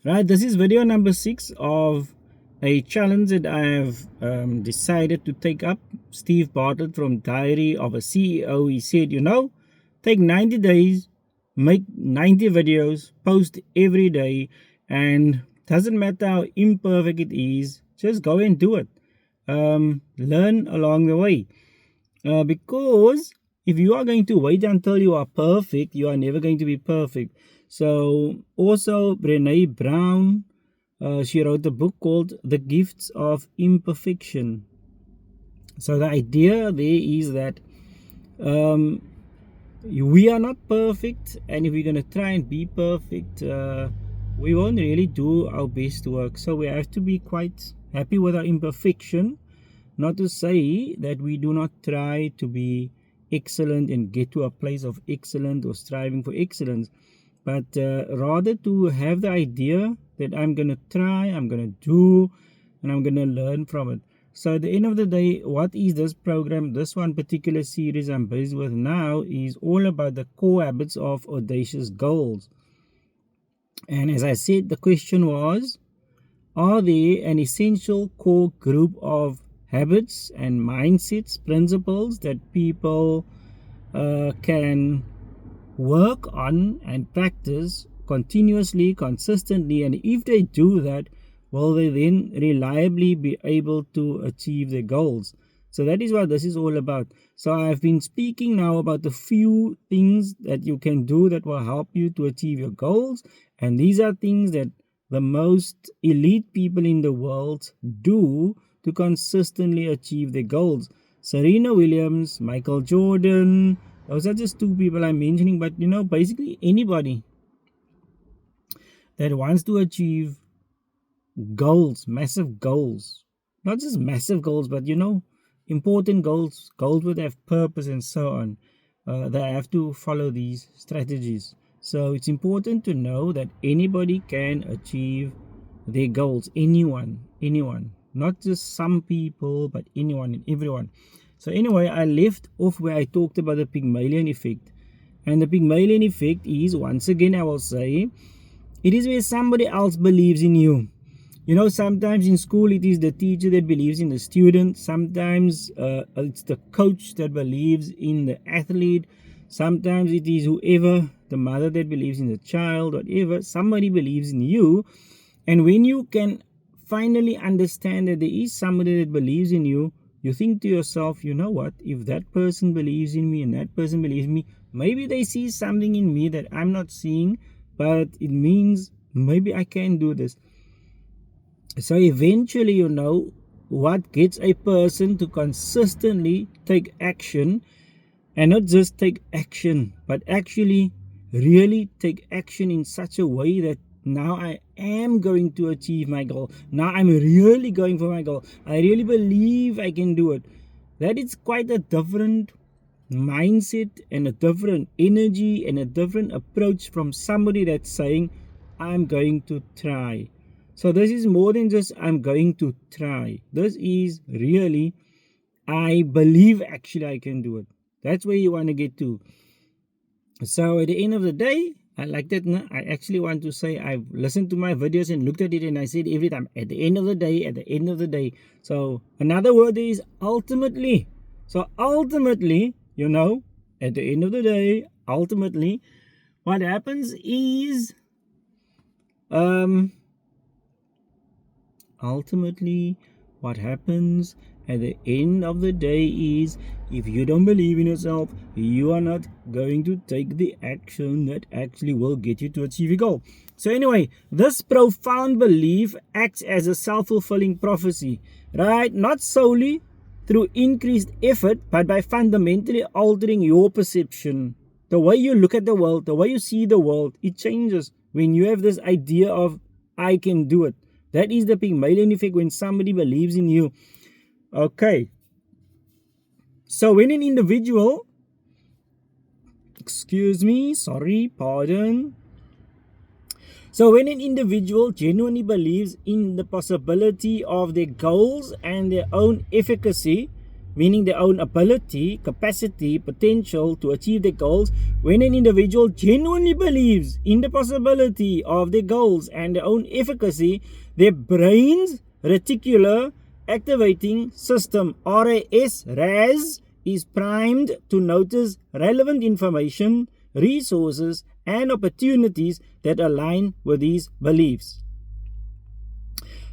Right, this is video number 6 of a challenge that I have decided to take up. Steve Bartlett from Diary of a CEO, he said, take 90 days, make 90 videos, post every day, and doesn't matter how imperfect it is, just go and do it. Learn along the way. Because if you are going to wait until you are perfect, you are never going to be perfect. So, also, Brene Brown, she wrote a book called The Gifts of Imperfection. So, the idea there is that we are not perfect, and if we're going to try and be perfect, we won't really do our best work. So, we have to be quite happy with our imperfection. Not to say that we do not try to be excellent and get to a place of excellence or striving for excellence, but rather to have the idea that I'm going to try, I'm going to do, and I'm going to learn from it. So at the end of the day, what is this program? This one particular series I'm busy with now is all about the core habits of audacious goals. And as I said, the question was, are there an essential core group of habits and mindsets, principles that people can work on and practice continuously, consistently, and if they do that, will they then reliably be able to achieve their goals? So that is what this is all about. So I've been speaking now about the few things that you can do that will help you to achieve your goals, and these are things that the most elite people in the world do to consistently achieve their goals. Serena Williams, Michael Jordan, those are just two people I'm mentioning, but basically anybody that wants to achieve goals, massive goals, not just massive goals, but important goals, goals that have purpose and so on, they have to follow these strategies. So it's important to know that anybody can achieve their goals. Anyone, not just some people, but anyone and everyone. So anyway, I left off where I talked about the Pygmalion effect. And the Pygmalion effect is, once again, I will say, it is where somebody else believes in you. Sometimes in school it is the teacher that believes in the student. Sometimes it's the coach that believes in the athlete. Sometimes it is whoever, the mother that believes in the child, whatever. Somebody believes in you. And when you can finally understand that there is somebody that believes in you, you think to yourself, you know what, if that person believes in me and that person believes in me, maybe they see something in me that I'm not seeing, but it means maybe I can do this. So eventually, what gets a person to consistently take action, and not just take action, but actually really take action in such a way that now I am going to achieve my goal. Now I'm really going for my goal. I really believe I can do it. That is quite a different mindset and a different energy and a different approach from somebody that's saying, I'm going to try. So this is more than just I'm going to try. This is really, I believe actually I can do it. That's where you want to get to. So at the end of the day, I like that. I actually want to say I've listened to my videos and looked at it, and I said every time, at the end of the day. So another word is ultimately. So ultimately, at the end of the day, ultimately, what happens is, ultimately, what happens at the end of the day is, if you don't believe in yourself, you are not going to take the action that actually will get you to achieve your goal. So anyway, this profound belief acts as a self-fulfilling prophecy, right? Not solely through increased effort, but by fundamentally altering your perception. The way you look at the world, the way you see the world, it changes when you have this idea of, I can do it. That is the Pygmalion effect, when somebody believes in you. Okay. So when an individual, So when an individual genuinely believes in the possibility of their goals and their own efficacy, meaning their own ability, capacity, potential to achieve their goals. When an individual genuinely believes in the possibility of their goals and their own efficacy, their brain's reticular activating system, RAS, is primed to notice relevant information, resources, and opportunities that align with these beliefs.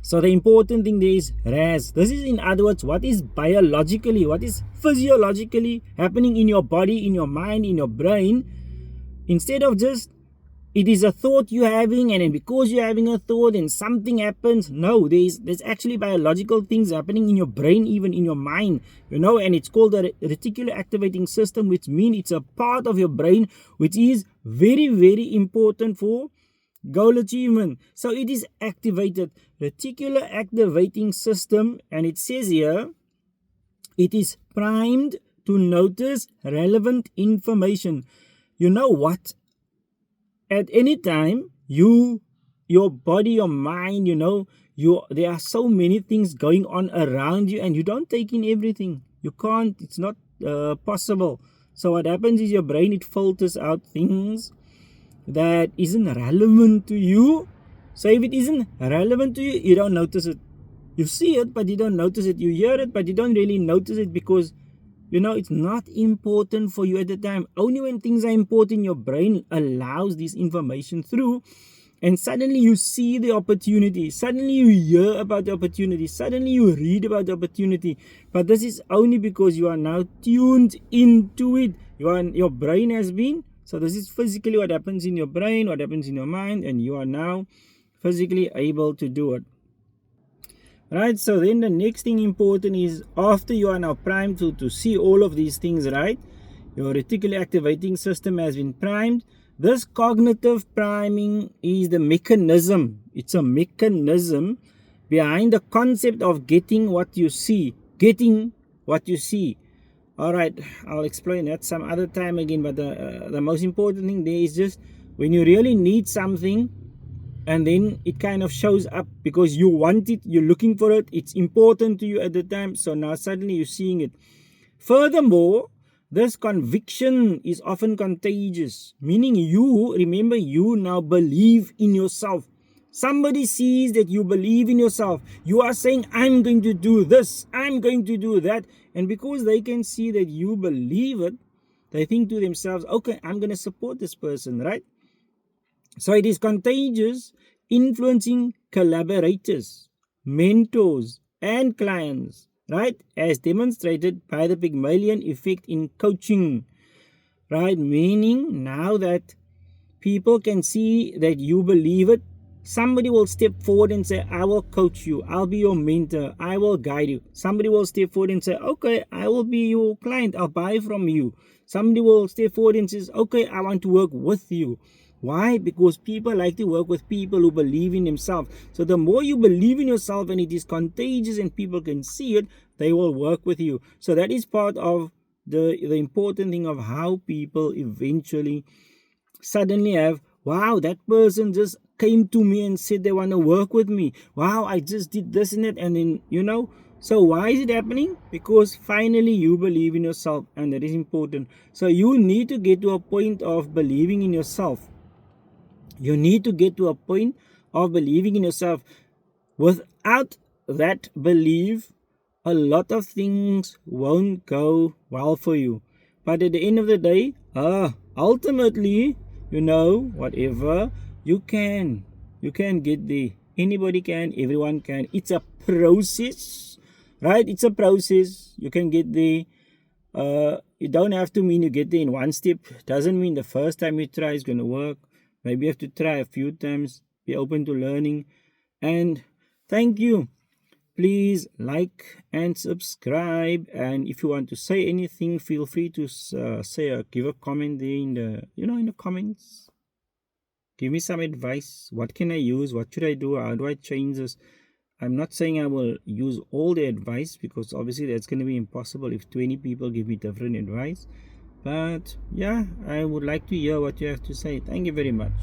So the important thing there is RAS. This is, in other words, what is biologically, what is physiologically happening in your body, in your mind, in your brain. Instead of just, it is a thought you're having, and then because you're having a thought and something happens. No, there's actually biological things happening in your brain, even in your mind, and it's called the reticular activating system, which means it's a part of your brain which is very, very important for goal achievement. So it is activated, reticular activating system, and it says here, it is primed to notice relevant information. You know what? At any time, your body, your mind, there are so many things going on around you, and you don't take in everything. You can't, it's not possible. So what happens is your brain, it filters out things that isn't relevant to you. So if it isn't relevant to you, you don't notice it. You see it, but you don't notice it. You hear it, but you don't really notice it because it's not important for you at the time. Only when things are important, your brain allows this information through, and suddenly you see the opportunity. Suddenly you hear about the opportunity. Suddenly you read about the opportunity. But this is only because you are now tuned into it. Your brain has been. So this is physically what happens in your brain, what happens in your mind, and you are now physically able to do it. Right, so then the next thing important is, after you are now primed to see all of these things, right? Your reticular activating system has been primed. This cognitive priming is the mechanism. It's a mechanism behind the concept of getting what you see. Getting what you see. All right, I'll explain that some other time again. But the most important thing there is just when you really need something, and then it kind of shows up because you want it, you're looking for it, it's important to you at the time, so now suddenly you're seeing it. Furthermore, this conviction is often contagious, meaning you now believe in yourself. Somebody sees that you believe in yourself. You are saying, I'm going to do this, I'm going to do that, and because they can see that you believe it, they think to themselves, okay, I'm going to support this person, right? So it is contagious, influencing collaborators, mentors, and clients, right? As demonstrated by the Pygmalion effect in coaching, right? Meaning now that people can see that you believe it, somebody will step forward and say, I will coach you, I'll be your mentor, I will guide you. Somebody will step forward and say, okay, I will be your client, I'll buy from you. Somebody will step forward and says, okay, I want to work with you. Why? Because people like to work with people who believe in themselves. So the more you believe in yourself and it is contagious and people can see it, they will work with you. So that is part of the important thing of how people eventually suddenly have, wow, that person just came to me and said they want to work with me. Wow, I just did this and that. And then, so why is it happening? Because finally you believe in yourself, and that is important. So you need to get to a point of believing in yourself. You need to get to a point of believing in yourself. Without that belief, a lot of things won't go well for you. But at the end of the day, ultimately, whatever, you can get there. Anybody can, everyone can. It's a process, right? It's a process. You can get there. It don't have to mean you get there in one step. Doesn't mean the first time you try is going to work. Maybe you have to try a few times. Be open to learning. And thank you. Please like and subscribe. And if you want to say anything, feel free to give a comment there in the comments. Give me some advice. What can I use? What should I do? How do I change this? I'm not saying I will use all the advice, because obviously that's going to be impossible if 20 people give me different advice. But yeah, I would like to hear what you have to say. Thank you very much.